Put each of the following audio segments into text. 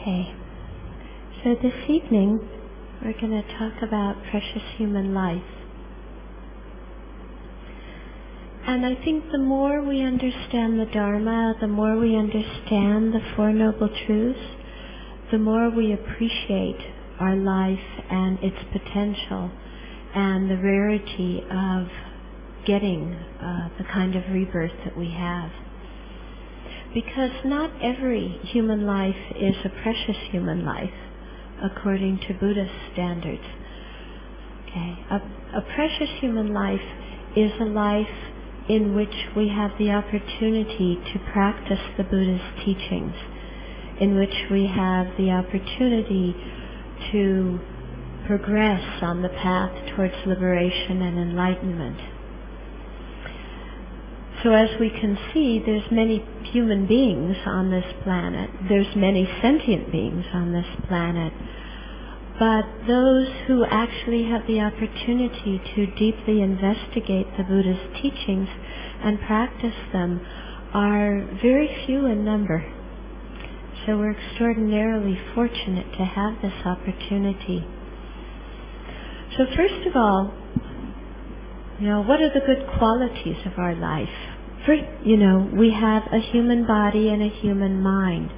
Okay, so this evening we're going to talk about precious human life. And I think the more we understand the Dharma, the more we understand the Four Noble Truths, the more we appreciate our life and its potential and the rarity of getting the kind of rebirth that we have. Because not every human life is a precious human life, according to Buddhist standards. Okay, a precious human life is a life in which we have the opportunity to practice the Buddha's teachings, in which we have the opportunity to progress on the path towards liberation and enlightenment. So as we can see, there's many human beings on this planet, there's many sentient beings on this planet, but those who actually have the opportunity to deeply investigate the Buddha's teachings and practice them are very few in number. So we're extraordinarily fortunate to have this opportunity. So first of all, what are the good qualities of our life? First, we have a human body and a human mind,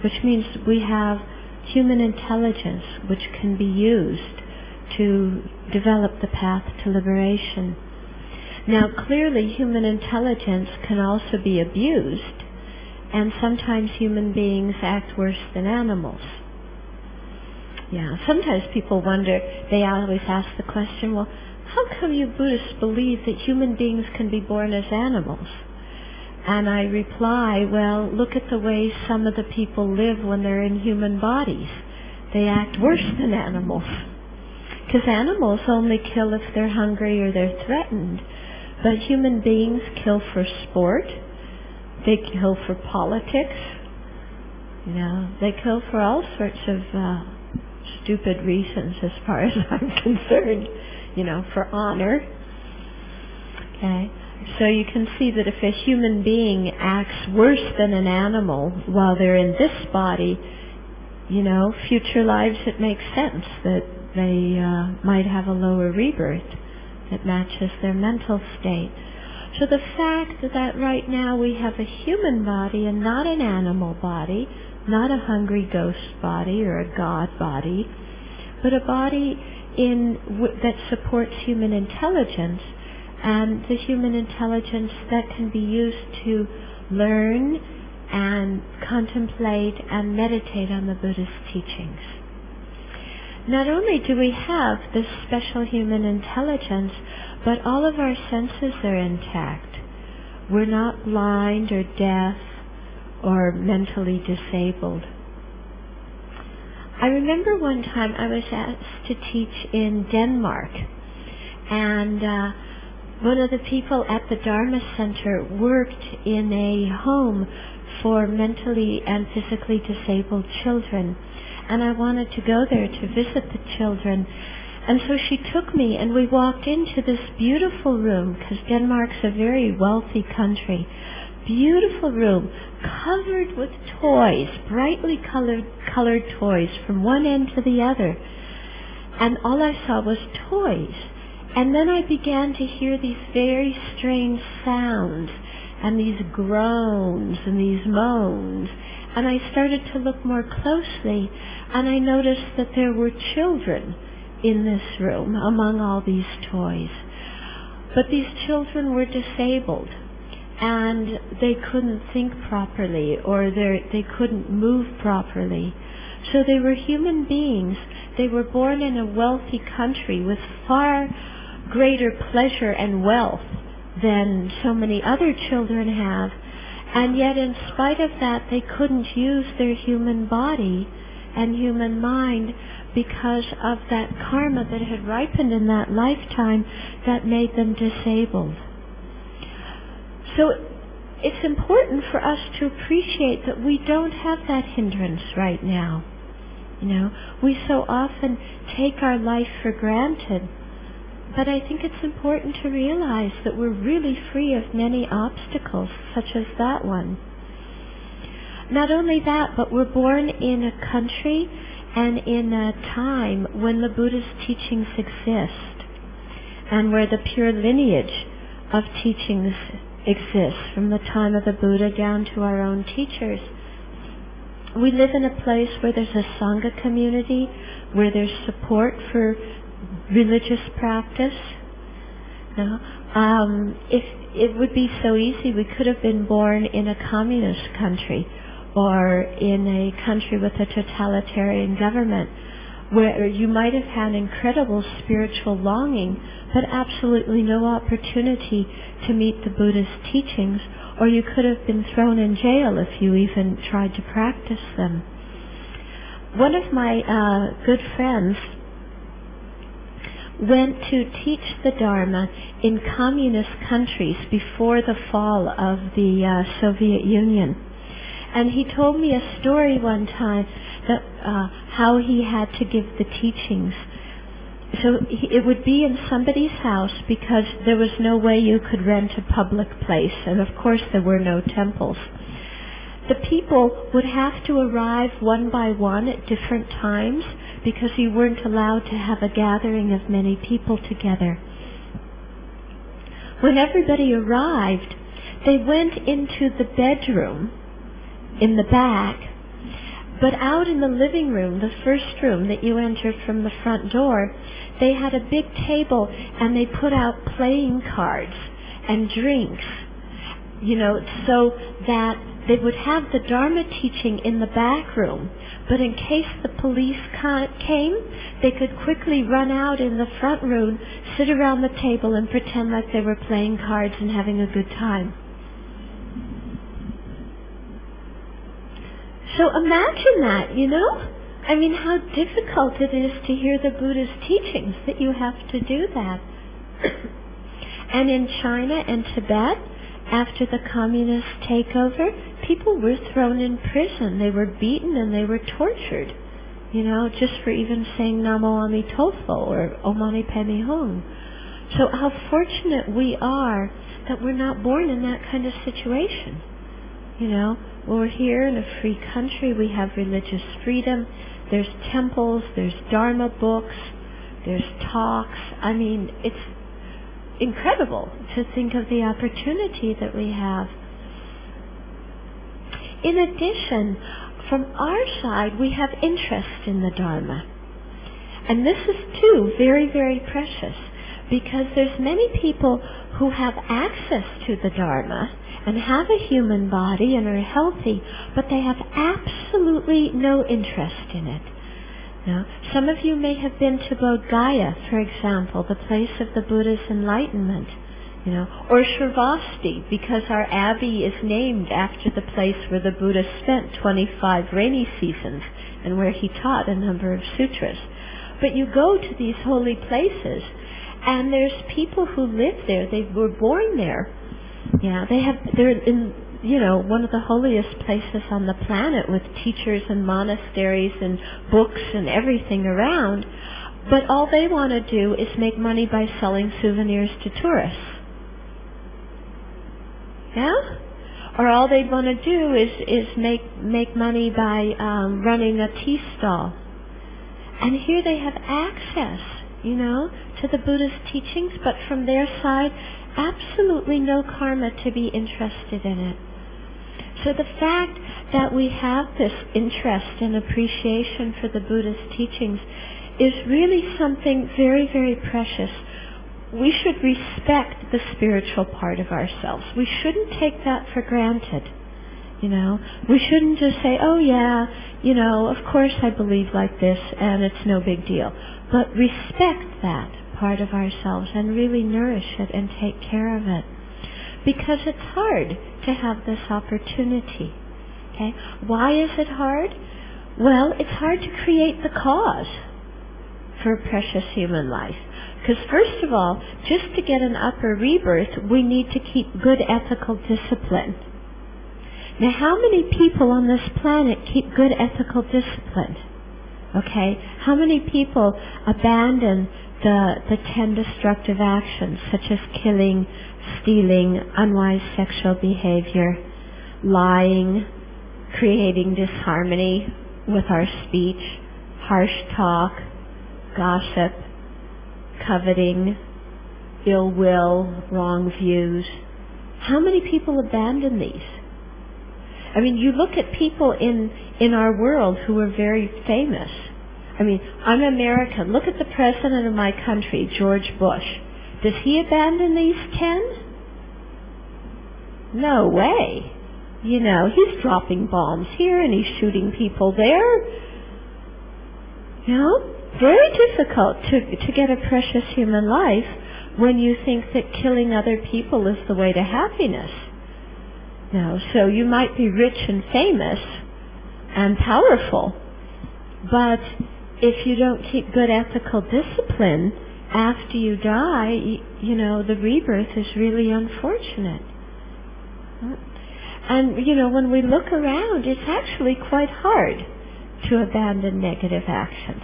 which means we have human intelligence, which can be used to develop the path to liberation. Now, clearly, human intelligence can also be abused, and sometimes human beings act worse than animals. Sometimes people wonder, they always ask the question, well, how come you Buddhists believe that human beings can be born as animals? And I reply, well, look at the way some of the people live when they're in human bodies. They act worse than animals. Because animals only kill if they're hungry or they're threatened. But human beings kill for sport. They kill for politics. They kill for all sorts of stupid reasons as far as I'm concerned. For honor. Okay. So you can see that if a human being acts worse than an animal while they're in this body, future lives it makes sense that they might have a lower rebirth that matches their mental state. So the fact that right now we have a human body and not an animal body, not a hungry ghost body or a god body, but a body that supports human intelligence, and the human intelligence that can be used to learn and contemplate and meditate on the Buddha's teachings. Not only do we have this special human intelligence, but all of our senses are intact. We're not blind or deaf or mentally disabled. I remember one time I was asked to teach in Denmark, and one of the people at the Dharma Center worked in a home for mentally and physically disabled children. And I wanted to go there to visit the children. And so she took me and we walked into this beautiful room, because Denmark's a very wealthy country. Beautiful room, covered with toys, brightly colored toys from one end to the other. And all I saw was toys. And then I began to hear these very strange sounds and these groans and these moans. And I started to look more closely, and I noticed that there were children in this room among all these toys. But these children were disabled, and they couldn't think properly, or they couldn't move properly. So they were human beings. They were born in a wealthy country with far greater pleasure and wealth than so many other children have, and yet in spite of that they couldn't use their human body and human mind because of that karma that had ripened in that lifetime that made them disabled. So it's important for us to appreciate that we don't have that hindrance right now. We so often take our life for granted. But I think it's important to realize that we're really free of many obstacles, such as that one. not only that, but we're born in a country and in a time when the Buddha's teachings exist, and where the pure lineage of teachings exists from the time of the Buddha down to our own teachers. We live in a place where there's a Sangha community, where there's support for religious practice. If it would be so easy, we could have been born in a communist country or in a country with a totalitarian government, where you might have had incredible spiritual longing, but absolutely no opportunity to meet the Buddha's teachings, or you could have been thrown in jail if you even tried to practice them. One of my good friends went to teach the Dharma in communist countries before the fall of the Soviet Union. And he told me a story one time that how he had to give the teachings. So it would be in somebody's house because there was no way you could rent a public place, and of course there were no temples. The people would have to arrive one by one at different times because you weren't allowed to have a gathering of many people together. When everybody arrived, they went into the bedroom in the back, but out in the living room, the first room that you entered from the front door, they had a big table and they put out playing cards and drinks, so that they would have the Dharma teaching in the back room, but in case the police came, they could quickly run out in the front room, sit around the table and pretend like they were playing cards and having a good time. So imagine that, I mean, how difficult it is to hear the Buddha's teachings, that you have to do that. And in China and Tibet, after the communist takeover, people were thrown in prison. They were beaten and they were tortured, just for even saying Namo Amitofo or Om Mani Padme Hum. So how fortunate we are that we're not born in that kind of situation. We're here in a free country. We have religious freedom. There's temples, there's Dharma books, there's talks. I mean, it's incredible to think of the opportunity that we have. In addition, from our side, we have interest in the Dharma. And this is, too, very, very precious, because there's many people who have access to the Dharma and have a human body and are healthy, but they have absolutely no interest in it. Now, some of you may have been to Bodh Gaya, for example, the place of the Buddha's enlightenment, or Shravasti, because our abbey is named after the place where the Buddha spent 25 rainy seasons and where he taught a number of sutras. But you go to these holy places, and there's people who live there. They were born there. They're in, one of the holiest places on the planet, with teachers and monasteries and books and everything around. But all they want to do is make money by selling souvenirs to tourists. Or all they want to do is make money by running a tea stall. And here they have access, to the Buddha's teachings, but from their side, absolutely no karma to be interested in it. So the fact that we have this interest and appreciation for the Buddha's teachings is really something very, very precious. We should respect the spiritual part of ourselves. We shouldn't take that for granted. We shouldn't just say, oh yeah, of course I believe like this and it's no big deal. But respect that part of ourselves and really nourish it and take care of it. Because it's hard to have this opportunity. Okay? Why is it hard? Well, it's hard to create the cause for precious human life. Because first of all, just to get an upper rebirth, we need to keep good ethical discipline. Now, how many people on this planet keep good ethical discipline? Okay? How many people abandon the 10 destructive actions, such as killing, stealing, unwise sexual behavior, lying, creating disharmony with our speech, harsh talk, gossip, coveting, ill will, wrong views. How many people abandon these? I mean, you look at people in our world who are very famous. I mean, I'm American. Look at the president of my country, George Bush. Does he abandon these 10? No way. You know, he's dropping bombs here and he's shooting people there. You know, very difficult to get a precious human life when you think that killing other people is the way to happiness. No, so you might be rich and famous and powerful, but if you don't keep good ethical discipline after you die, you know, the rebirth is really unfortunate. And, you know, when we look around, it's actually quite hard to abandon negative actions.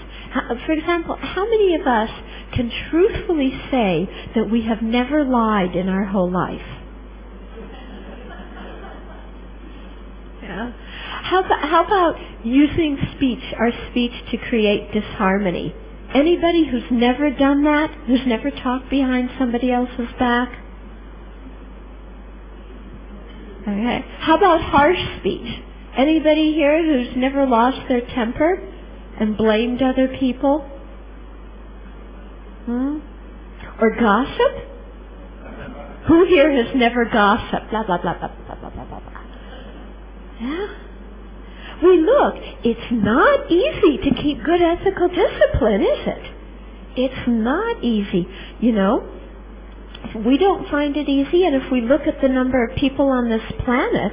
For example, how many of us can truthfully say that we have never lied in our whole life? Yeah. How about using our speech to create disharmony? Anybody who's never done that, who's never talked behind somebody else's back? Okay. How about harsh speech? Anybody here who's never lost their temper and blamed other people? Or gossip? Who here has never gossiped? Blah, blah, blah, blah, blah, blah, blah, blah. Yeah. We look, it's not easy to keep good ethical discipline, is it? It's not easy. You know, we don't find it easy, and if we look at the number of people on this planet,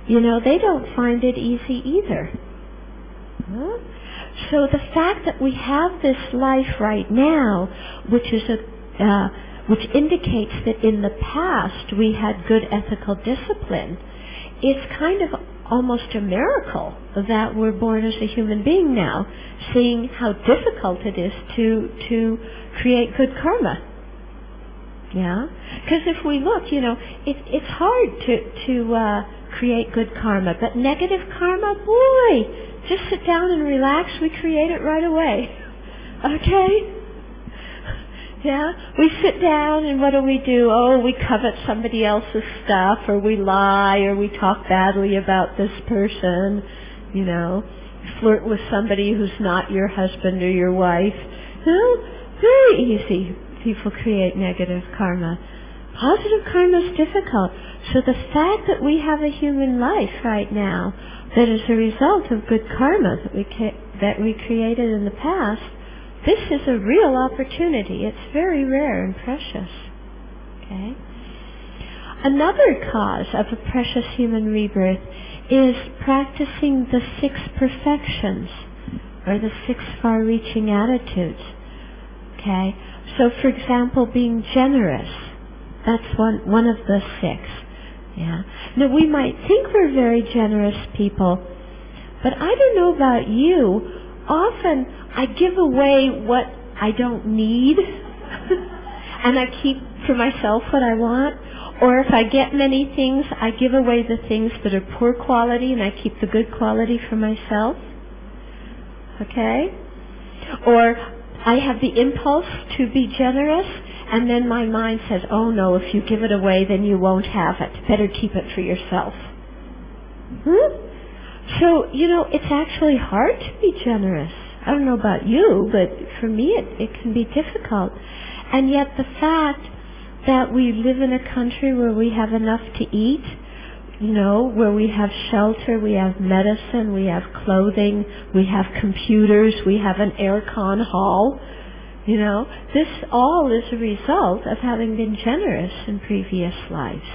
you know, they don't find it easy either. So the fact that we have this life right now, which indicates that in the past we had good ethical discipline, it's kind of almost a miracle that we're born as a human being now, seeing how difficult it is to create good karma. Yeah? Because if we look, you know, it's hard to create good karma, but negative karma, boy, just sit down and relax, we create it right away. Okay? Yeah? We sit down and what do? Oh, we covet somebody else's stuff, or we lie, or we talk badly about this person, you know, flirt with somebody who's not your husband or your wife. No, very easy. People create negative karma. Positive karma is difficult. So the fact that we have a human life right now that is a result of good karma that we created in the past, this is a real opportunity. It's very rare and precious. Okay? Another cause of a precious human rebirth is practicing the 6 perfections, or the 6 far-reaching attitudes. Okay? So, for example, being generous. That's one of the 6. Yeah. Now, we might think we're very generous people, but I don't know about you. Often, I give away what I don't need, and I keep for myself what I want. Or if I get many things, I give away the things that are poor quality, and I keep the good quality for myself. Okay? Or I have the impulse to be generous, and then my mind says, oh no, if you give it away, then you won't have it. Better keep it for yourself. So, you know, it's actually hard to be generous. I don't know about you, but for me it can be difficult. And yet the fact that we live in a country where we have enough to eat, you know, where we have shelter, we have medicine, we have clothing, we have computers, we have an air-con hall, you know, this all is a result of having been generous in previous lives.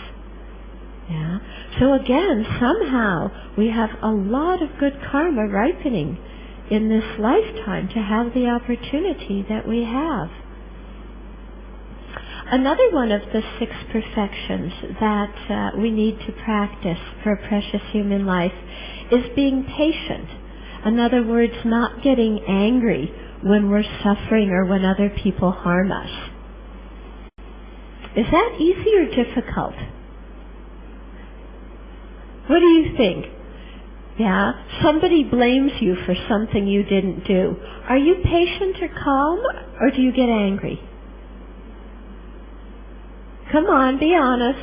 Yeah. So again, somehow we have a lot of good karma ripening in this lifetime to have the opportunity that we have. Another one of the 6 perfections that we need to practice for a precious human life is being patient. In other words, not getting angry when we're suffering or when other people harm us. Is that easy or difficult? What do you think? Yeah? Somebody blames you for something you didn't do. Are you patient or calm, or do you get angry? Come on, be honest.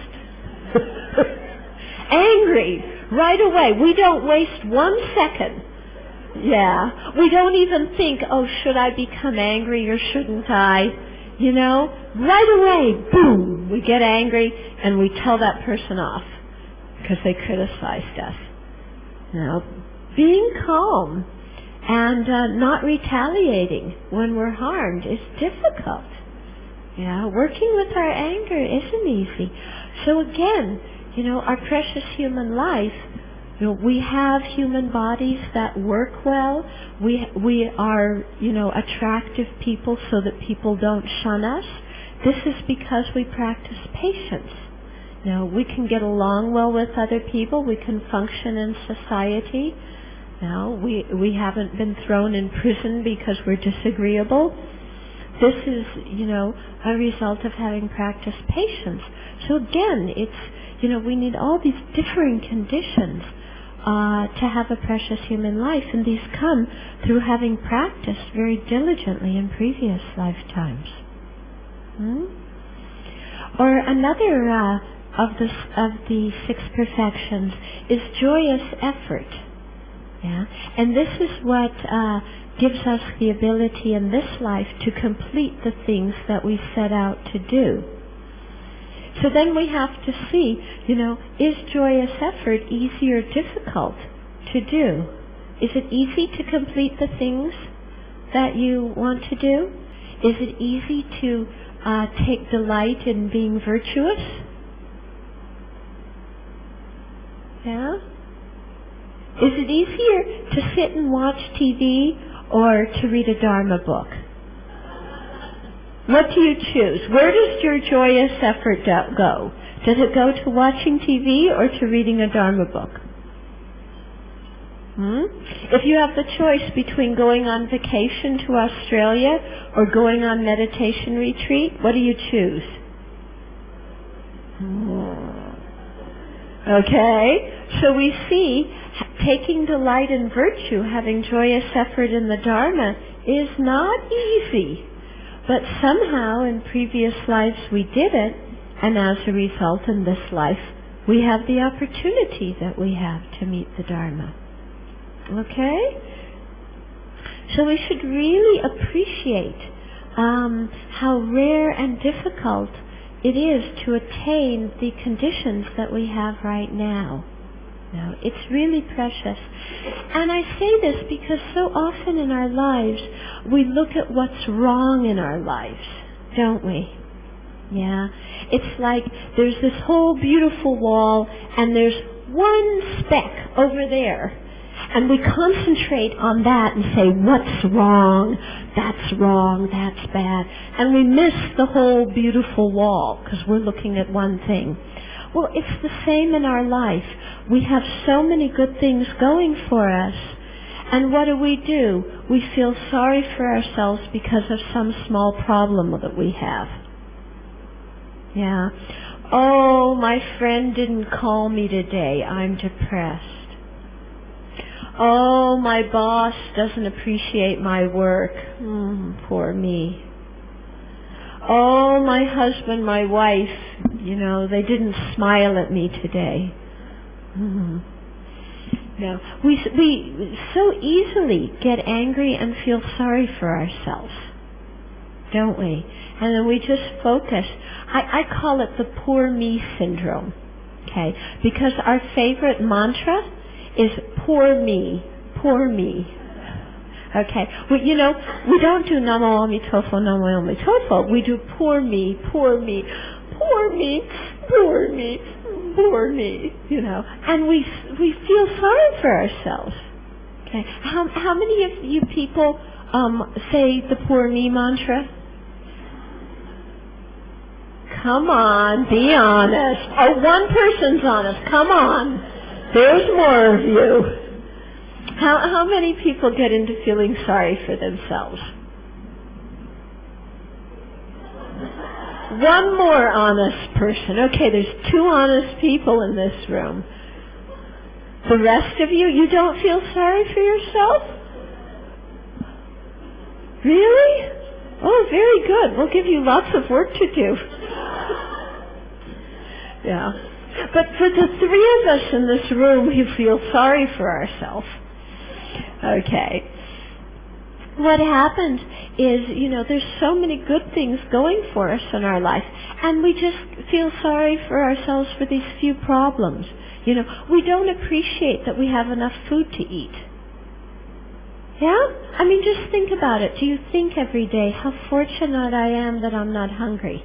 Angry, right away. We don't waste 1 second. Yeah. We don't even think, oh, should I become angry or shouldn't I? You know, right away, boom, we get angry and we tell that person off because they criticized us. Now, being calm and not retaliating when we're harmed is difficult. Yeah, working with our anger isn't easy. So again, you know, our precious human life, you know, we have human bodies that work well. We are, you know, attractive people so that people don't shun us. This is because we practice patience. You know, we can get along well with other people. We can function in society. Now, we haven't been thrown in prison because we're disagreeable. This is, you know, a result of having practiced patience. So again, it's, you know, we need all these differing conditions to have a precious human life, and these come through having practiced very diligently in previous lifetimes. Or another of the 6 perfections is joyous effort. Yeah, and this is what gives us the ability in this life to complete the things that we set out to do. So then we have to see, you know, is joyous effort easy or difficult to do? Is it easy to complete the things that you want to do? Is it easy to take delight in being virtuous? Yeah? Is it easier to sit and watch TV or to read a Dharma book? What do you choose? Where does your joyous effort go? Does it go to watching TV or to reading a Dharma book? If you have the choice between going on vacation to Australia or going on meditation retreat, what do you choose? Okay, so we see taking delight in virtue, having joyous effort in the Dharma is not easy. But somehow in previous lives we did it, and as a result in this life we have the opportunity that we have to meet the Dharma. Okay? So we should really appreciate how rare and difficult it is to attain the conditions that we have right now. Now, it's really precious. And I say this because so often in our lives we look at what's wrong in our lives, don't we? Yeah. It's like there's this whole beautiful wall and there's one speck over there. And we concentrate on that and say, what's wrong? That's bad. And we miss the whole beautiful wall because we're looking at one thing. Well, it's the same in our life. We have so many good things going for us. And what do? We feel sorry for ourselves because of some small problem that we have. Yeah. Oh, my friend didn't call me today. I'm depressed. Oh, my boss doesn't appreciate my work. Poor me. Oh, my husband, my wife, you know, they didn't smile at me today. No, we so easily get angry and feel sorry for ourselves, don't we? And then we just focus. I call it the poor me syndrome, okay? Because our favorite mantra is poor me, poor me. Okay, well, you know, we don't do Namo Amitofo, Namo Amitofo. We do poor me, poor me, poor me, poor me, poor me, you know. And we feel sorry for ourselves. Okay, how many of you people say the poor me mantra? Come on, be honest. Oh, one person's honest. Come on. There's more of you. How many people get into feeling sorry for themselves? One more honest person. Okay, there's 2 honest people in this room. The rest of you don't feel sorry for yourself? Really? Oh, very good. We'll give you lots of work to do. Yeah. But for the three of us in this room who feel sorry for ourselves, okay, what happens is, there's so many good things going for us in our life, and we just feel sorry for ourselves for these few problems. We don't appreciate that we have enough food to eat. Yeah? I mean, just think about it. Do you think every day how fortunate I am that I'm not hungry?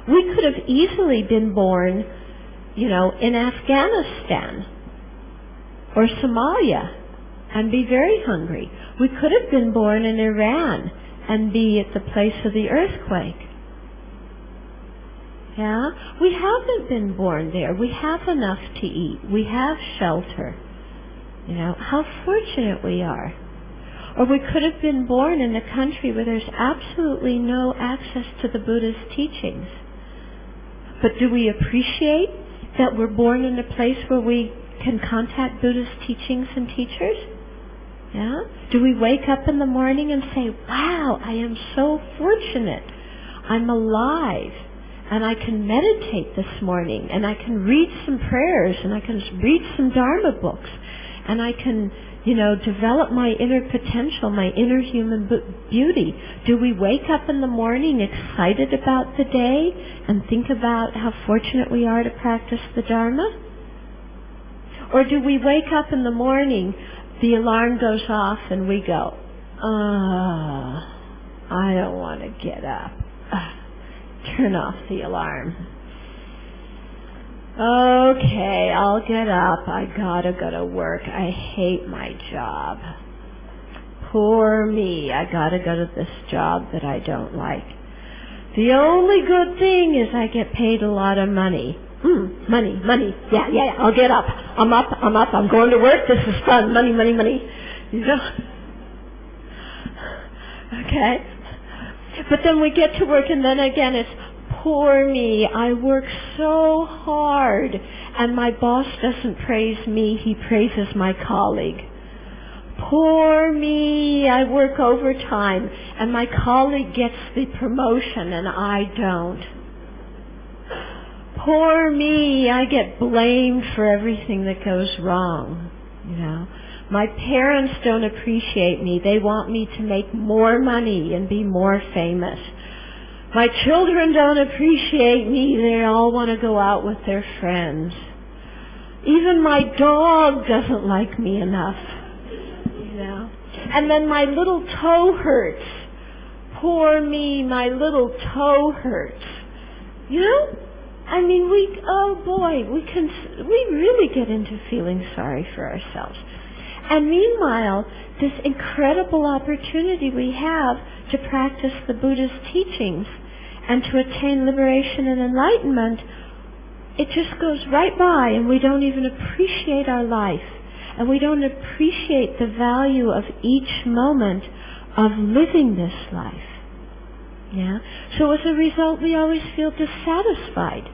We could have easily been born, in Afghanistan or Somalia and be very hungry. We could have been born in Iran and be at the place of the earthquake. Yeah? We haven't been born there. We have enough to eat. We have shelter. How fortunate we are. Or we could have been born in a country where there's absolutely no access to the Buddha's teachings. But do we appreciate that we're born in a place where we can contact Buddha's teachings and teachers? Yeah? Do we wake up in the morning and say, wow, I am so fortunate. I'm alive. And I can meditate this morning. And I can read some prayers. And I can read some Dharma books. And I can, develop my inner potential, my inner human beauty. Do we wake up in the morning excited about the day and think about how fortunate we are to practice the Dharma? Or do we wake up in the morning, the alarm goes off, and we go, I don't want to get up. Turn off the alarm. Okay, I'll get up. I gotta go to work. I hate my job. Poor me. I gotta go to this job that I don't like. The only good thing is I get paid a lot of money. Money. Yeah, I'll get up. I'm up. I'm going to work. This is fun. Money. Okay? But then we get to work, and then again it's, poor me, I work so hard, and my boss doesn't praise me, he praises my colleague. Poor me, I work overtime, and my colleague gets the promotion, and I don't. Poor me, I get blamed for everything that goes wrong. My parents don't appreciate me. They want me to make more money and be more famous. My children don't appreciate me. They all want to go out with their friends. Even my dog doesn't like me enough. And then my little toe hurts. Poor me, my little toe hurts. I mean, we really get into feeling sorry for ourselves. And meanwhile, this incredible opportunity we have to practice the Buddha's teachings and to attain liberation and enlightenment, it just goes right by, and we don't even appreciate our life. And we don't appreciate the value of each moment of living this life. Yeah? So as a result, we always feel dissatisfied.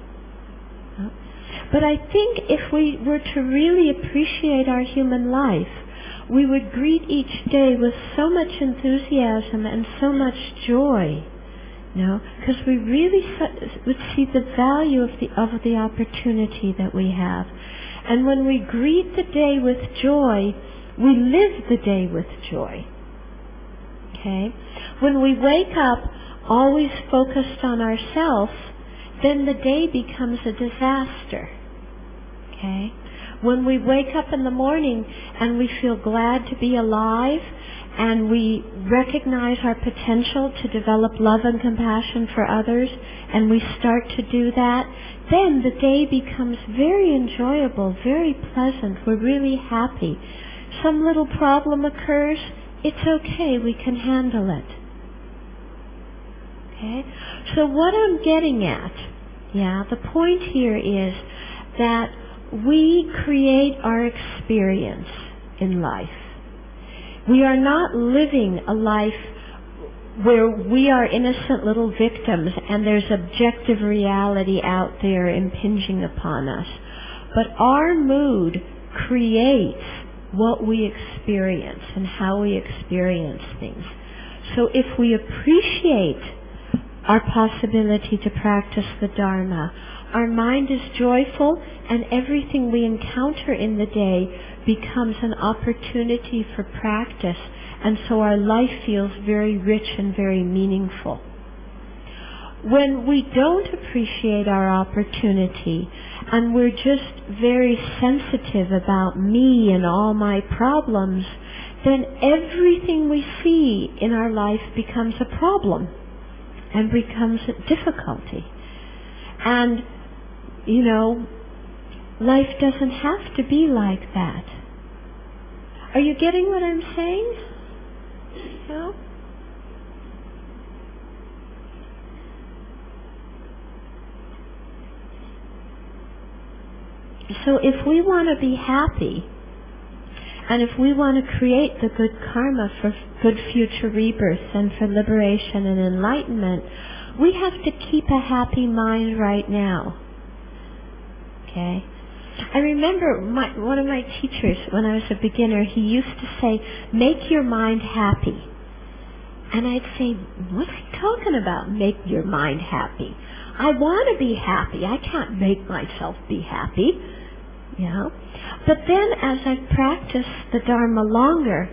But I think if we were to really appreciate our human life, we would greet each day with so much enthusiasm and so much joy, because we really would see the value of the opportunity that we have. And when we greet the day with joy, we live the day with joy. Okay? When we wake up always focused on ourselves, then the day becomes a disaster. Okay? When we wake up in the morning and we feel glad to be alive and we recognize our potential to develop love and compassion for others, and we start to do that, then the day becomes very enjoyable, very pleasant. We're really happy. Some little problem occurs, it's okay, we can handle it. Okay? So what I'm getting at, the point here is that we create our experience in life. We are not living a life where we are innocent little victims and there's objective reality out there impinging upon us. But our mood creates what we experience and how we experience things. So if we appreciate our possibility to practice the Dharma, our mind is joyful, and everything we encounter in the day becomes an opportunity for practice, and so our life feels very rich and very meaningful. When we don't appreciate our opportunity, and we're just very sensitive about me and all my problems, then everything we see in our life becomes a problem and becomes a difficulty. And, you know, life doesn't have to be like that. Are you getting what I'm saying? No? So if we want to be happy, and if we want to create the good karma for good future rebirths and for liberation and enlightenment, we have to keep a happy mind right now. Okay? I remember one of my teachers, when I was a beginner, he used to say, make your mind happy. And I'd say, what's he talking about, make your mind happy? I want to be happy. I can't make myself be happy. Yeah. But then as I've practiced the Dharma longer,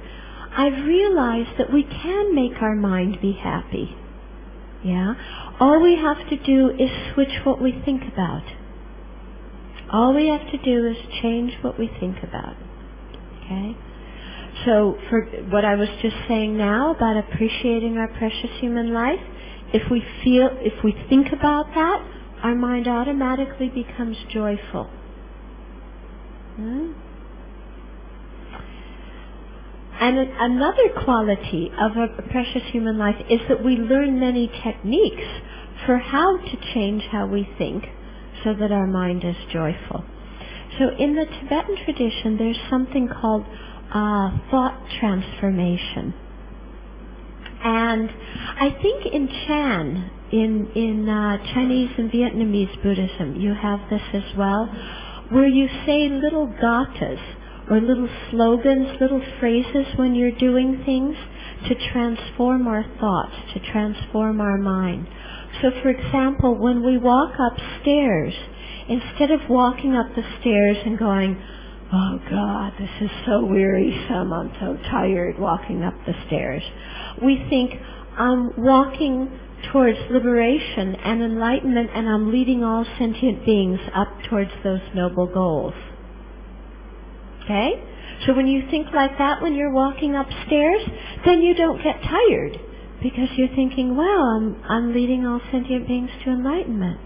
I've realized that we can make our mind be happy. Yeah. All we have to do is switch what we think about. All we have to do is change what we think about. Okay? So for what I was just saying now about appreciating our precious human life, if we think about that, our mind automatically becomes joyful. And another quality of a precious human life is that we learn many techniques for how to change how we think so that our mind is joyful. So in the Tibetan tradition, there's something called thought transformation. And I think in Chan, in Chinese and Vietnamese Buddhism, you have this as well, where you say little gathas or little slogans, little phrases when you're doing things to transform our thoughts, to transform our mind. So for example, when we walk upstairs, instead of walking up the stairs and going, oh God, this is so wearisome, I'm so tired walking up the stairs, we think, I'm walking towards liberation and enlightenment, and I'm leading all sentient beings up towards those noble goals. Okay? So when you think like that when you're walking upstairs, then you don't get tired, because you're thinking, well, I'm leading all sentient beings to enlightenment.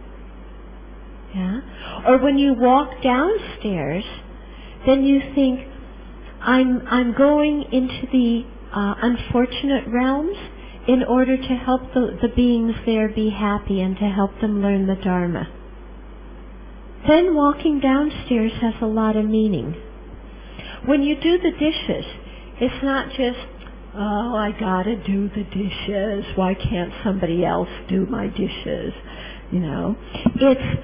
Yeah? Or when you walk downstairs, then you think, I'm going into the unfortunate realms in order to help the beings there be happy and to help them learn the Dharma. Then walking downstairs has a lot of meaning. When you do the dishes, it's not just, oh, I gotta do the dishes, why can't somebody else do my dishes? You know, it's,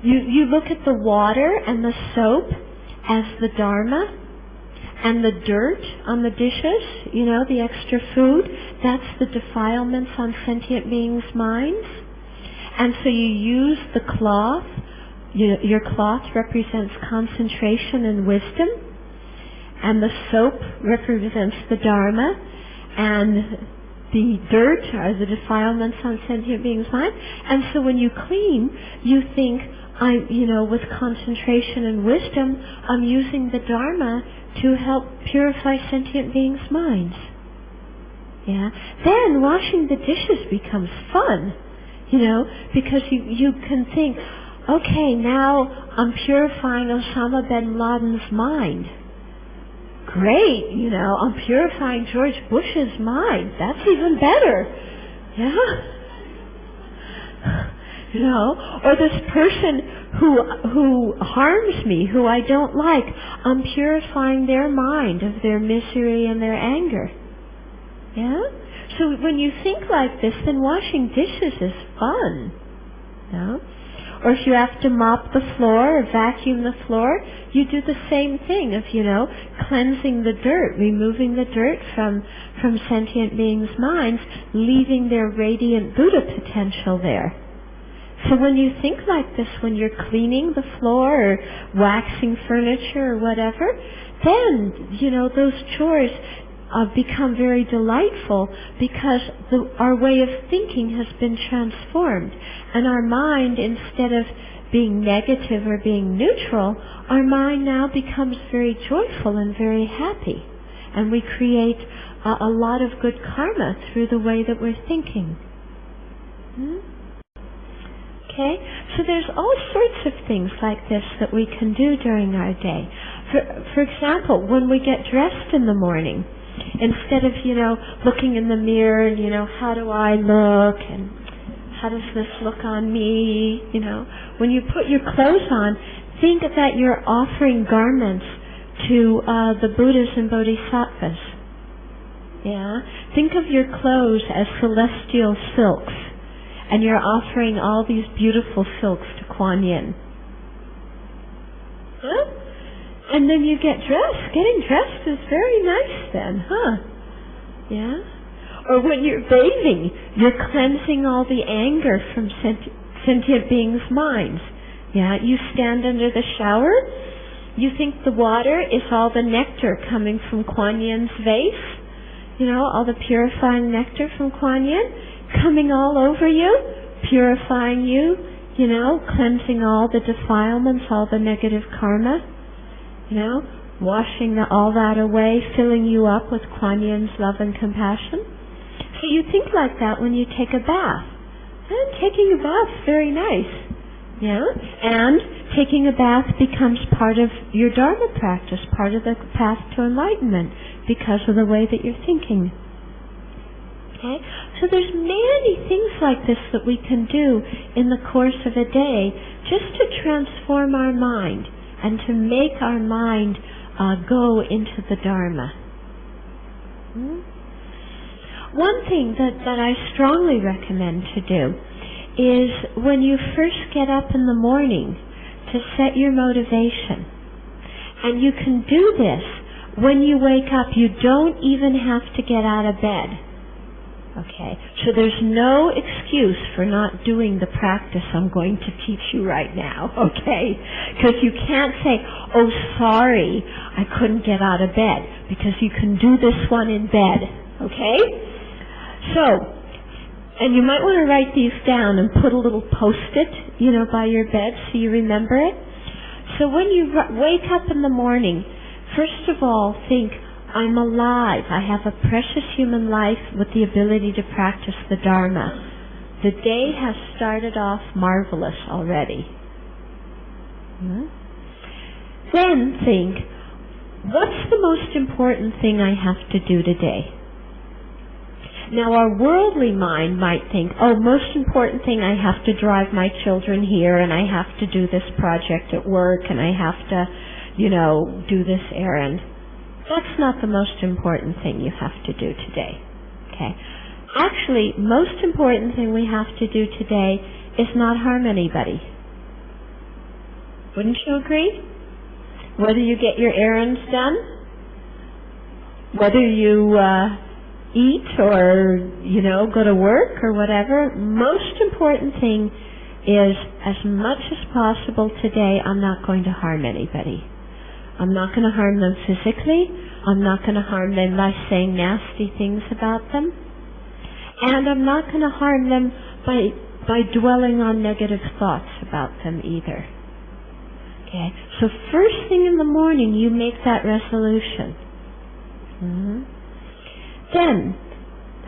you look at the water and the soap as the Dharma, and the dirt on the dishes, you know, the extra food, that's the defilements on sentient beings' minds. And so you use the cloth, your cloth represents concentration and wisdom, and the soap represents the Dharma, and the dirt are the defilements on sentient beings' minds. And so when you clean, you think, with concentration and wisdom, I'm using the Dharma to help purify sentient beings' minds. Yeah. Then washing the dishes becomes fun, because you can think, okay, now I'm purifying Osama bin Laden's mind. Great, I'm purifying George Bush's mind. That's even better. Yeah. Or this person who harms me, who I don't like, I'm purifying their mind of their misery and their anger. Yeah? So when you think like this, then washing dishes is fun. Yeah? Or if you have to mop the floor or vacuum the floor, you do the same thing of, cleansing the dirt, removing the dirt from sentient beings' minds, leaving their radiant Buddha potential there. So when you think like this, when you're cleaning the floor or waxing furniture or whatever, then, those chores become very delightful because our way of thinking has been transformed. And our mind, instead of being negative or being neutral, our mind now becomes very joyful and very happy. And we create a lot of good karma through the way that we're thinking. Okay? So there's all sorts of things like this that we can do during our day. For example, when we get dressed in the morning, instead of, looking in the mirror and, how do I look and how does this look on me, when you put your clothes on, think that you're offering garments to the Buddhas and Bodhisattvas. Yeah? Think of your clothes as celestial silks, and you're offering all these beautiful silks to Kuan Yin. Huh? And then you get dressed. Getting dressed is very nice then, huh? Yeah? Or when you're bathing, you're cleansing all the anger from sentient beings' minds. Yeah? You stand under the shower, you think the water is all the nectar coming from Kuan Yin's vase, all the purifying nectar from Kuan Yin, coming all over you, purifying you, cleansing all the defilements, all the negative karma, washing all that away, filling you up with Kuan Yin's love and compassion. So you think like that when you take a bath. And taking a bath is very nice. Yeah? And taking a bath becomes part of your Dharma practice, part of the path to enlightenment, because of the way that you're thinking. Okay? So there's many things like this that we can do in the course of a day just to transform our mind and to make our mind go into the Dharma. One thing that I strongly recommend to do is when you first get up in the morning to set your motivation. And you can do this when you wake up. You don't even have to get out of bed. Okay, so there's no excuse for not doing the practice I'm going to teach you right now, okay? Because you can't say, oh, sorry, I couldn't get out of bed, because you can do this one in bed, okay? So, and you might want to write these down and put a little post-it, by your bed so you remember it. So when you wake up in the morning, first of all, think, I'm alive. I have a precious human life with the ability to practice the Dharma. The day has started off marvelous already. Then think, what's the most important thing I have to do today? Now our worldly mind might think, oh, most important thing, I have to drive my children here, and I have to do this project at work, and I have to, do this errand. That's not the most important thing you have to do today. Okay? Actually, most important thing we have to do today is not harm anybody. Wouldn't you agree? Whether you get your errands done, whether you eat or, go to work or whatever, most important thing is, as much as possible today, I'm not going to harm anybody. I'm not going to harm them physically. I'm not going to harm them by saying nasty things about them. And I'm not going to harm them by dwelling on negative thoughts about them either. Okay? So first thing in the morning, you make that resolution. Then,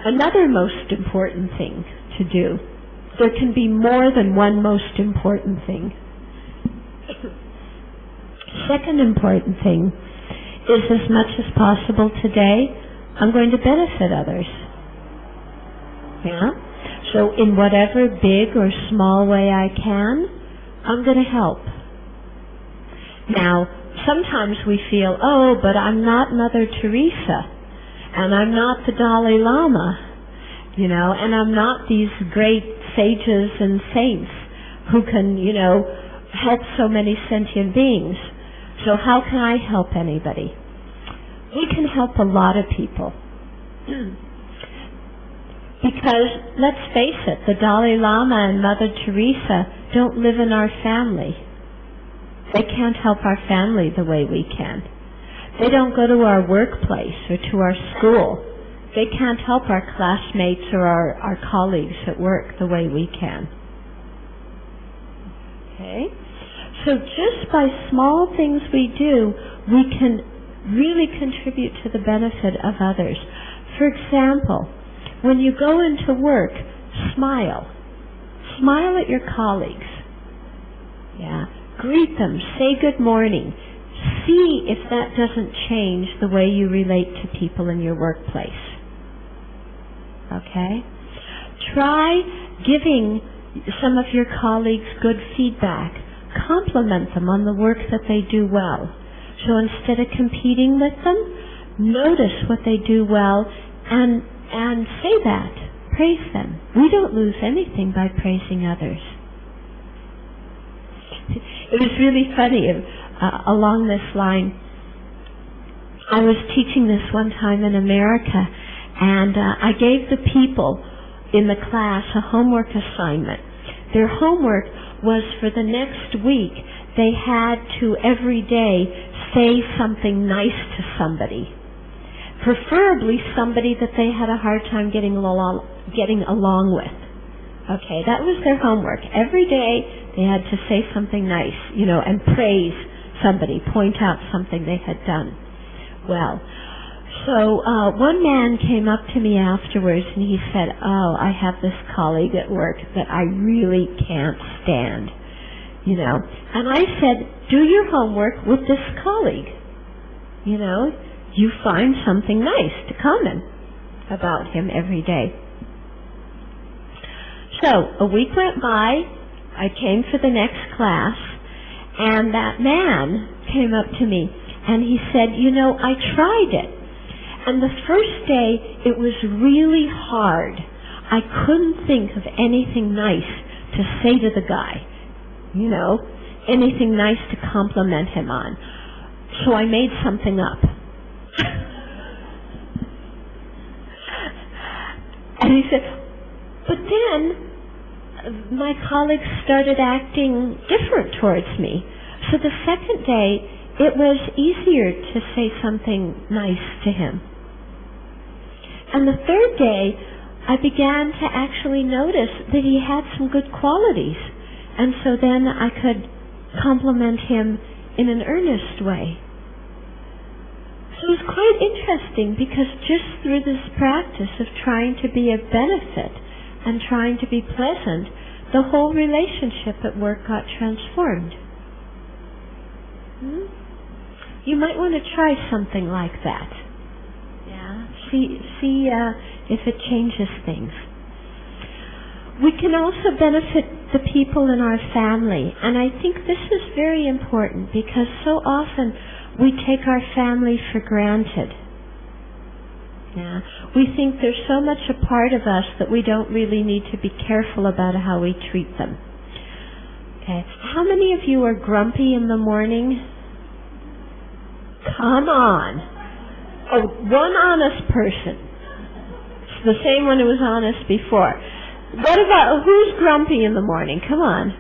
another most important thing to do. There can be more than one most important thing. Second important thing is, as much as possible today, I'm going to benefit others. Yeah? So in whatever big or small way I can, I'm going to help. Now, sometimes we feel, oh, but I'm not Mother Teresa, and I'm not the Dalai Lama, and I'm not these great sages and saints. who can, help so many sentient beings. So how can I help anybody? We can help a lot of people. Because, let's face it, the Dalai Lama and Mother Teresa don't live in our family. They can't help our family the way we can. They don't go to our workplace or to our school. They can't help our classmates or our colleagues at work the way we can. Okay? So just by small things we do, we can really contribute to the benefit of others. For example, when you go into work, smile. Smile at your colleagues. Yeah. Greet them. Say good morning. See if that doesn't change the way you relate to people in your workplace. Okay? Try giving some of your colleagues good feedback. Compliment them on the work that they do well. So instead of competing with them, notice what they do well and say that. Praise them. We don't lose anything by praising others. It was really funny. Along this line, I was teaching this one time in America, and I gave the people in the class a homework assignment. Their homework was for the next week, they had to every day say something nice to somebody. Preferably somebody that they had a hard time getting along with. Okay, that was their homework. Every day they had to say something nice, and praise somebody, point out something they had done well. So one man came up to me afterwards and he said, "Oh, I have this colleague at work that I really can't stand." And I said, "Do your homework with this colleague. You find something nice to comment about him every day." So a week went by, I came for the next class, and that man came up to me and he said, "I tried it. And the first day it was really hard. I couldn't think of anything nice to say to the guy, anything nice to compliment him on. So I made something up." And he said, "But then my colleagues started acting different towards me. So the second day, it was easier to say something nice to him. And the third day, I began to actually notice that he had some good qualities. And so then I could compliment him in an earnest way." So it was quite interesting because just through this practice of trying to be of benefit and trying to be pleasant, the whole relationship at work got transformed. You might want to try something like that. Yeah. See if it changes things. We can also benefit the people in our family, and I think this is very important because so often we take our family for granted. Yeah. We think they're so much a part of us that we don't really need to be careful about how we treat them. Okay. How many of you are grumpy in the morning? Come on. Oh, one honest person. It's the same one who was honest before. What about, who's grumpy in the morning? Come on.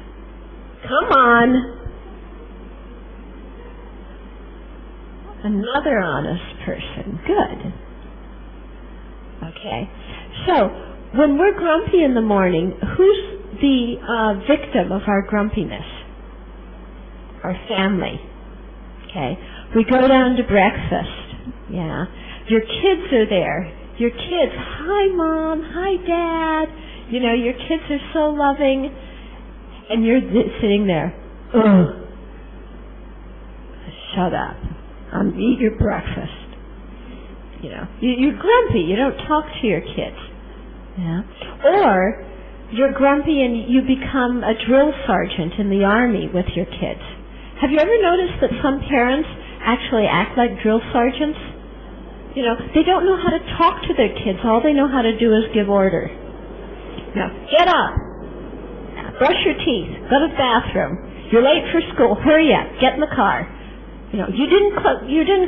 Come on. Another honest person. Good. Okay. So, when we're grumpy in the morning, who's the victim of our grumpiness? Our family. Okay. We go down to breakfast. Yeah. Your kids are there. Your kids, "Hi, Mom. Hi, Dad." Your kids are so loving. And you're sitting there. Ugh. Shut up. Eat your breakfast. You're grumpy. You don't talk to your kids. Yeah. Or you're grumpy and you become a drill sergeant in the army with your kids. Have you ever noticed that some parents actually act like drill sergeants? They don't know how to talk to their kids. All they know how to do is give order. Now, get up. Now, brush your teeth, go to the bathroom. You're late for school, hurry up, get in the car. You didn't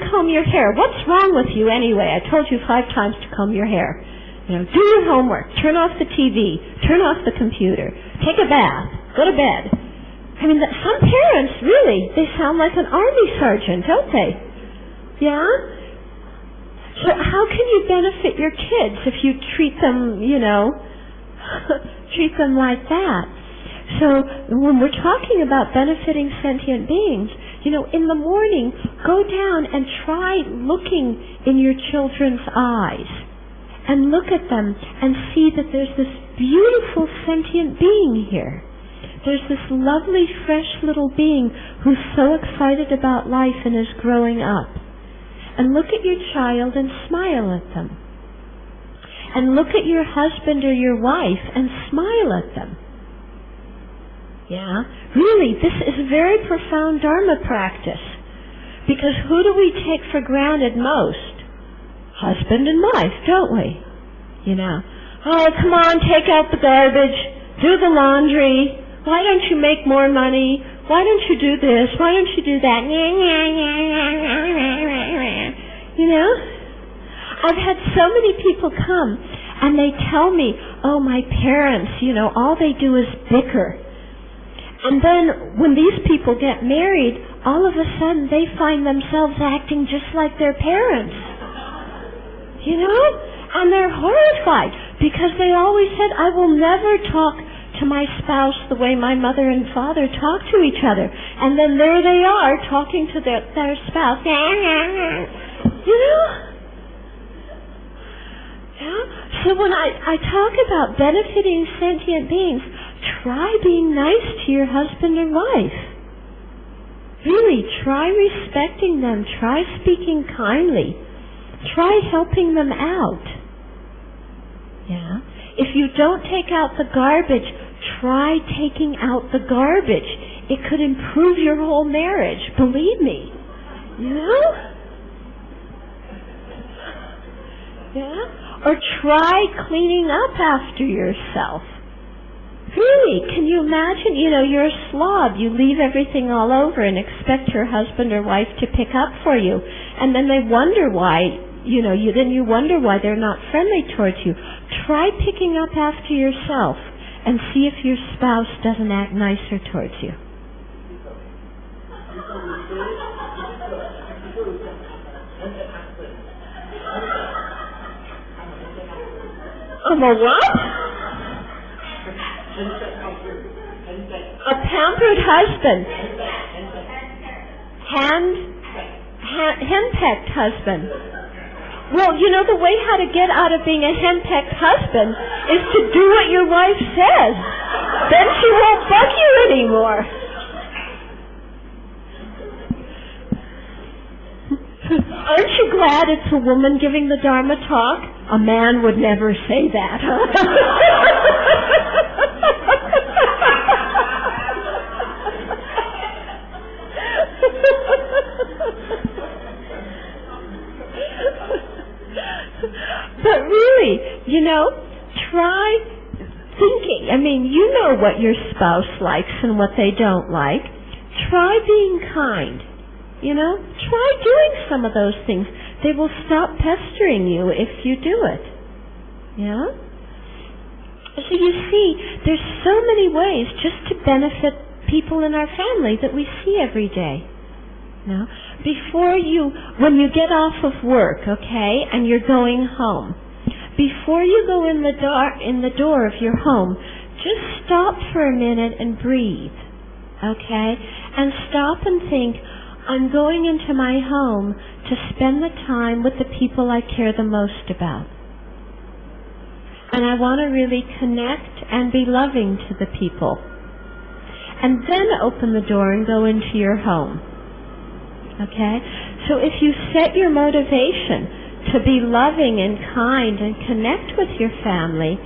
comb your hair. What's wrong with you anyway? I told you 5 times to comb your hair. Do your homework, turn off the TV, turn off the computer, take a bath, go to bed. I mean, some parents, really, they sound like an army sergeant, don't they? Yeah? So how can you benefit your kids if you treat them, treat them like that? So when we're talking about benefiting sentient beings, in the morning, go down and try looking in your children's eyes and look at them and see that there's this beautiful sentient being here. There's this lovely, fresh little being who's so excited about life and is growing up. And look at your child and smile at them. And look at your husband or your wife and smile at them. Yeah? Really, this is a very profound Dharma practice. Because who do we take for granted most? Husband and wife, don't we? Oh, come on, take out the garbage, do the laundry. Why don't you make more money? Why don't you do this? Why don't you do that? I've had so many people come and they tell me, oh, my parents, all they do is bicker. And then when these people get married, all of a sudden they find themselves acting just like their parents. And they're horrified because they always said, I will never talk to my spouse the way my mother and father talk to each other. And then there they are talking to their spouse. So when I talk about benefiting sentient beings, try being nice to your husband and wife. Really, try respecting them. Try speaking kindly. Try helping them out. Yeah? If you don't take out the garbage, try taking out the garbage. It could improve your whole marriage. Believe me. Yeah? Or try cleaning up after yourself. Really, can you imagine, you're a slob. You leave everything all over and expect your husband or wife to pick up for you. And then they wonder why, you wonder why they're not friendly towards you. Try picking up after yourself and see if your spouse doesn't act nicer towards you. A what? A pampered husband. Henpecked husband. Well, the way how to get out of being a henpecked husband is to do what your wife says. Then she won't bug you anymore. Aren't you glad it's a woman giving the Dharma talk? A man would never say that, huh? But really, try thinking. I mean, you know what your spouse likes and what they don't like. Try being kind. Try doing some of those things. They will stop pestering you if you do it. Yeah? So you see, there's so many ways just to benefit people in our family that we see every day. When you get off of work, okay, and you're going home, before you go in the door of your home, just stop for a minute and breathe, okay? And stop and think, I'm going into my home to spend the time with the people I care the most about. And I want to really connect and be loving to the people. And then open the door and go into your home. Okay? So if you set your motivation to be loving and kind and connect with your family,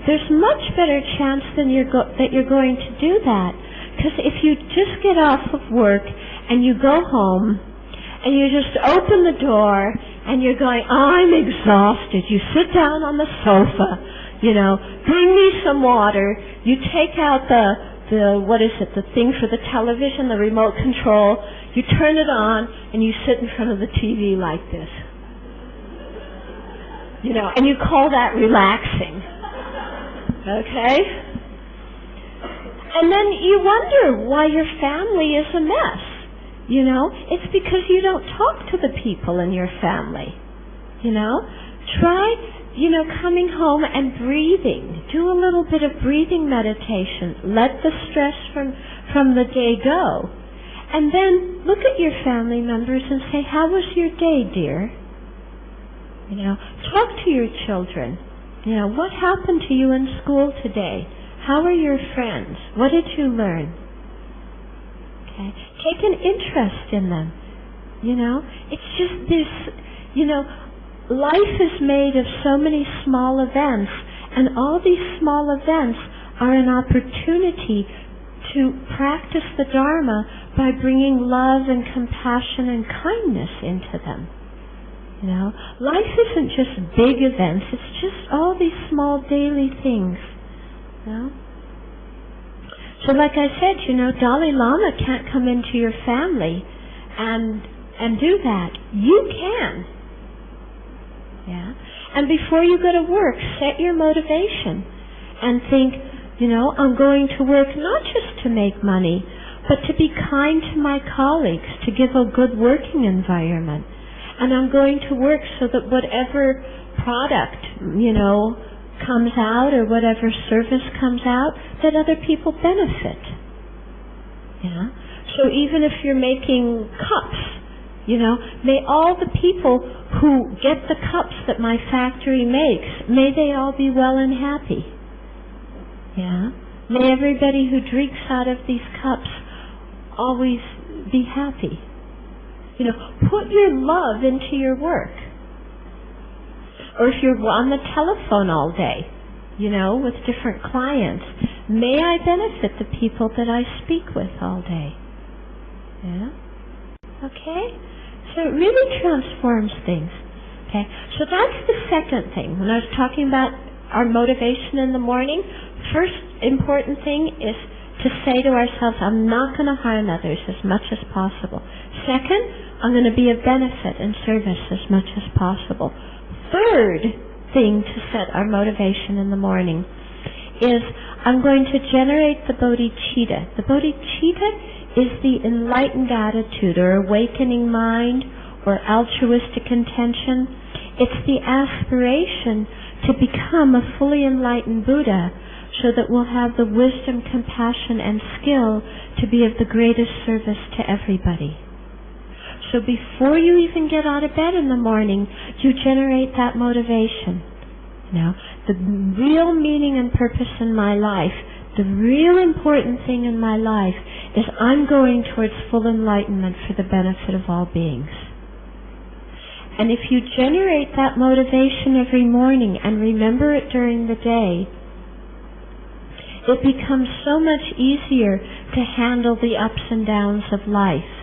there's much better chance that you're going to do that. Because if you just get off of work and you go home and you just open the door and you're going, oh, I'm exhausted. You sit down on the sofa, bring me some water. You take out the thing for the television, the remote control. You turn it on, and you sit in front of the TV like this. And you call that relaxing. Okay? And then you wonder why your family is a mess. It's because you don't talk to the people in your family. Try, coming home and breathing. Do a little bit of breathing meditation. Let the stress from the day go. And then look at your family members and say, how was your day, dear? Talk to your children. What happened to you in school today? How are your friends? What did you learn? Okay. Take an interest in them. It's just this, life is made of so many small events, and all these small events are an opportunity to practice the Dharma by bringing love and compassion and kindness into them. Life isn't just big events, it's just all these small daily things. So like I said, Dalai Lama can't come into your family and do that. You can. Yeah. And before you go to work, set your motivation and think, I'm going to work not just to make money, but to be kind to my colleagues, to give a good working environment. And I'm going to work so that whatever product, comes out or whatever service comes out, that other people benefit. Yeah. So even if you're making cups, may all the people who get the cups that my factory makes, may they all be well and happy. Yeah. May everybody who drinks out of these cups always be happy. Put your love into your work. Or if you're on the telephone all day, with different clients, may I benefit the people that I speak with all day. Yeah? Okay? So it really transforms things. Okay? So that's the second thing. When I was talking about our motivation in the morning, first important thing is to say to ourselves, I'm not going to harm others as much as possible. Second, I'm going to be of benefit and service as much as possible. Third thing to set our motivation in the morning is I'm going to generate the bodhicitta. The bodhicitta is the enlightened attitude or awakening mind or altruistic intention. It's the aspiration to become a fully enlightened Buddha so that we'll have the wisdom, compassion, and skill to be of the greatest service to everybody. So before you even get out of bed in the morning, you generate that motivation. The real meaning and purpose in my life, the real important thing in my life is I'm going towards full enlightenment for the benefit of all beings. And if you generate that motivation every morning and remember it during the day, it becomes so much easier to handle the ups and downs of life.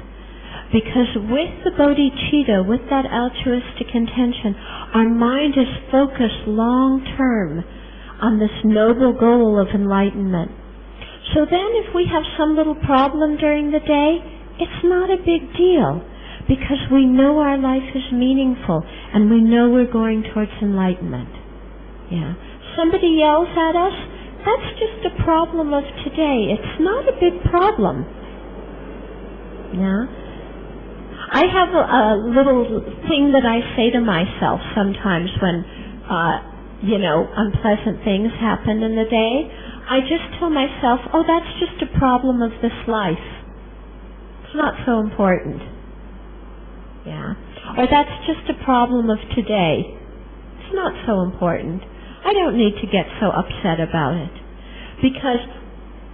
Because with the bodhicitta, with that altruistic intention, our mind is focused long term on this noble goal of enlightenment. So then if we have some little problem during the day, it's not a big deal, because we know our life is meaningful and we know we're going towards enlightenment. Yeah. Somebody yells at us, that's just a problem of today. It's not a big problem. Yeah. I have a little thing that I say to myself sometimes when, unpleasant things happen in the day. I just tell myself, oh, that's just a problem of this life. It's not so important. Yeah. Or that's just a problem of today. It's not so important. I don't need to get so upset about it. Because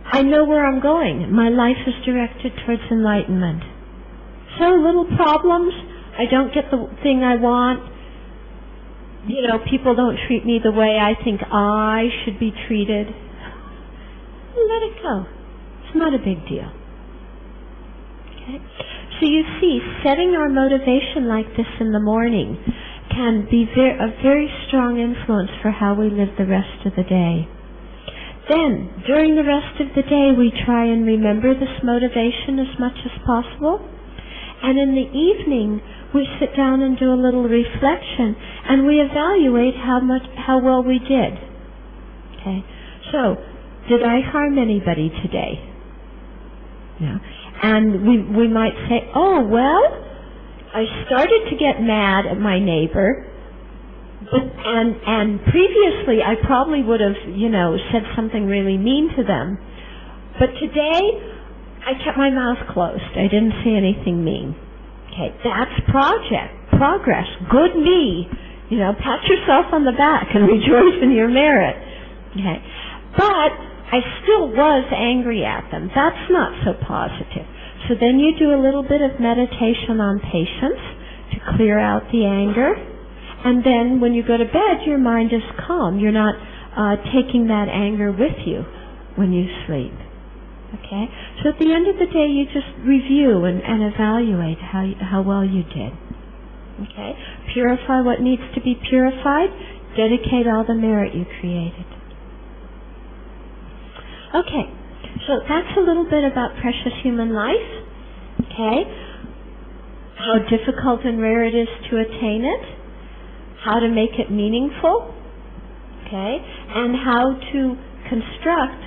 I know where I'm going. My life is directed towards enlightenment. So little problems, I don't get the thing I want, people don't treat me the way I think I should be treated. Let it go. It's not a big deal. Okay? So you see, setting our motivation like this in the morning can be a very strong influence for how we live the rest of the day. Then, during the rest of the day, we try and remember this motivation as much as possible. And in the evening, we sit down and do a little reflection, and we evaluate how well we did. Okay? So, did I harm anybody today? No. And we might say, oh, well, I started to get mad at my neighbor, and previously I probably would have, said something really mean to them. But today, I kept my mouth closed. I didn't say anything mean. Okay, that's progress. Good me. Pat yourself on the back and rejoice in your merit. Okay. But I still was angry at them. That's not so positive. So then you do a little bit of meditation on patience to clear out the anger. And then when you go to bed, your mind is calm. You're not taking that anger with you when you sleep. Okay? So at the end of the day, you just review and evaluate how well you did. Okay? Purify what needs to be purified. Dedicate all the merit you created. Okay. So that's a little bit about precious human life. Okay? How difficult and rare it is to attain it. How to make it meaningful. Okay? And how to construct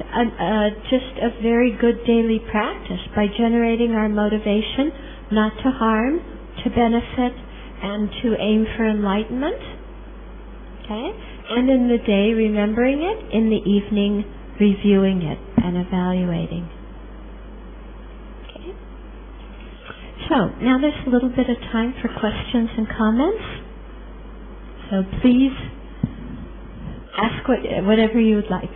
just a very good daily practice by generating our motivation not to harm, to benefit, and to aim for enlightenment. Okay? And in the day, remembering it. In the evening, reviewing it and evaluating. Okay? So, now there's a little bit of time for questions and comments. So please ask whatever you would like.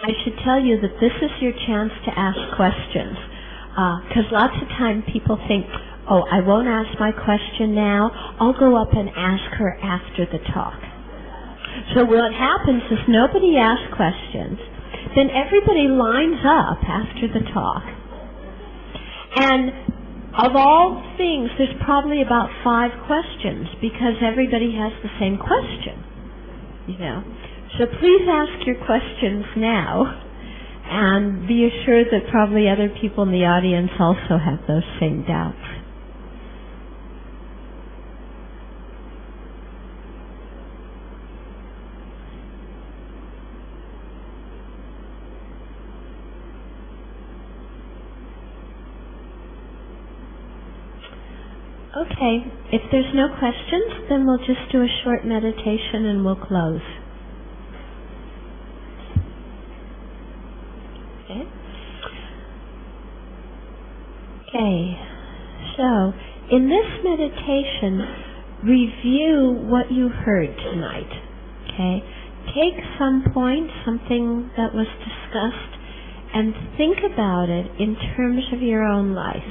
I should tell you that this is your chance to ask questions. Because lots of time people think, oh, I won't ask my question now. I'll go up and ask her after the talk. So what happens is nobody asks questions. Then everybody lines up after the talk. And of all things, there's probably about 5 questions because everybody has the same question. So please ask your questions now. And be assured that probably other people in the audience also have those same doubts. Okay, if there's no questions, then we'll just do a short meditation and we'll close. Okay, so in this meditation, review what you heard tonight. Okay, take some point, something that was discussed, and think about it in terms of your own life.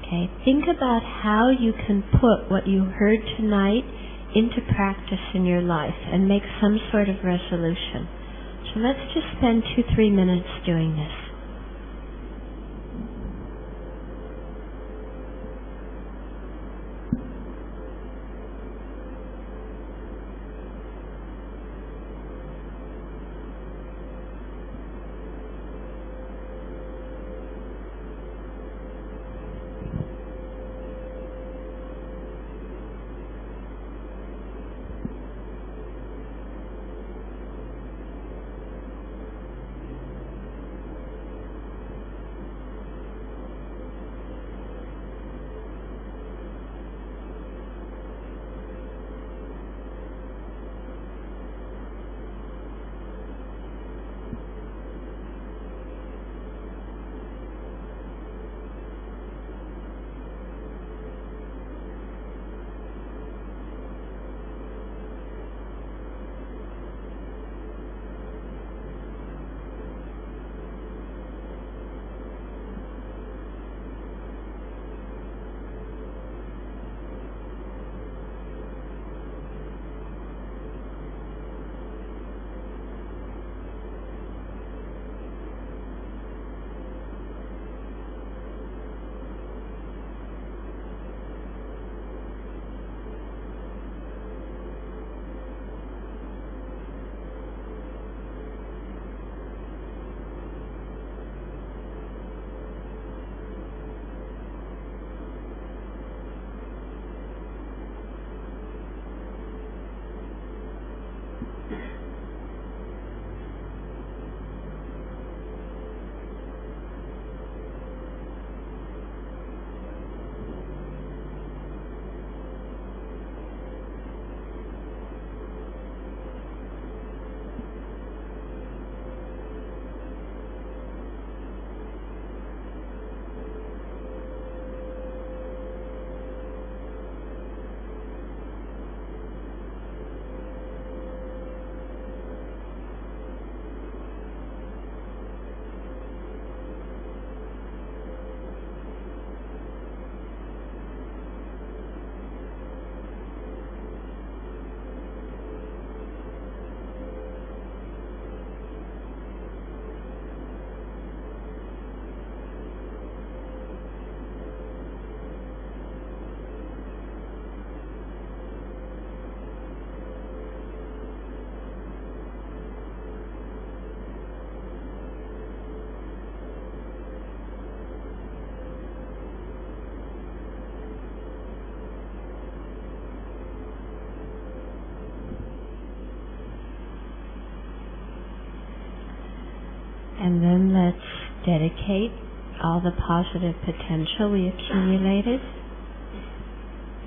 Okay, think about how you can put what you heard tonight into practice in your life and make some sort of resolution. So let's just spend 2-3 minutes doing this. And then let's dedicate all the positive potential we accumulated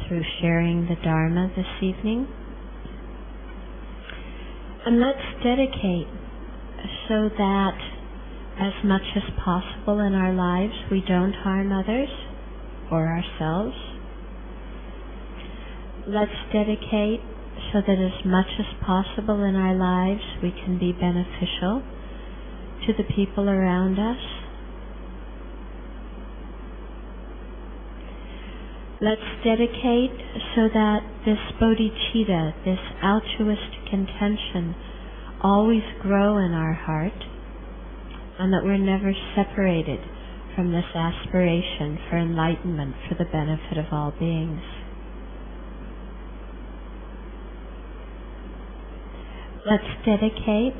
through sharing the Dharma this evening. And let's dedicate so that as much as possible in our lives we don't harm others or ourselves. Let's dedicate so that as much as possible in our lives we can be beneficial to the people around us. Let's dedicate so that this bodhicitta, this altruistic intention, always grow in our heart, and that we're never separated from this aspiration for enlightenment for the benefit of all beings. Let's dedicate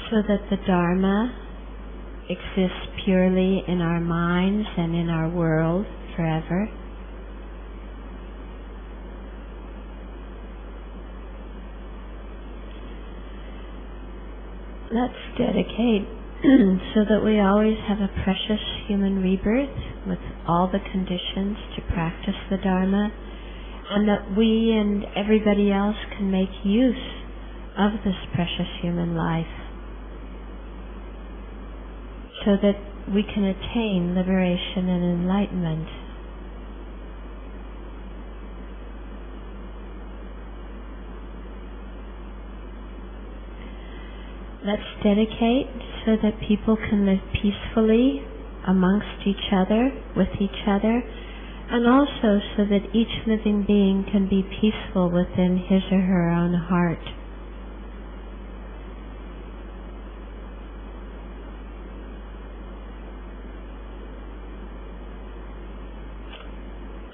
so that the Dharma exists purely in our minds and in our world forever. Let's dedicate so that we always have a precious human rebirth with all the conditions to practice the Dharma, and that we and everybody else can make use of this precious human life so that we can attain liberation and enlightenment. Let's dedicate so that people can live peacefully amongst each other, with each other, and also so that each living being can be peaceful within his or her own heart.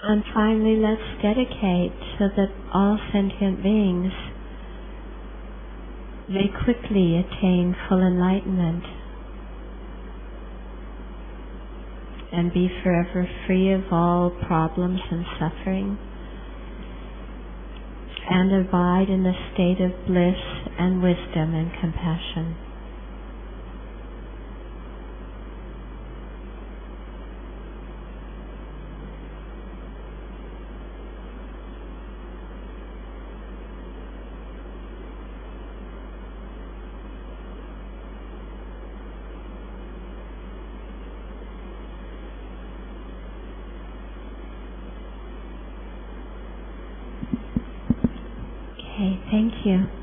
And finally, let's dedicate so that all sentient beings may quickly attain full enlightenment and be forever free of all problems and suffering, and abide in a state of bliss and wisdom and compassion. Okay, thank you.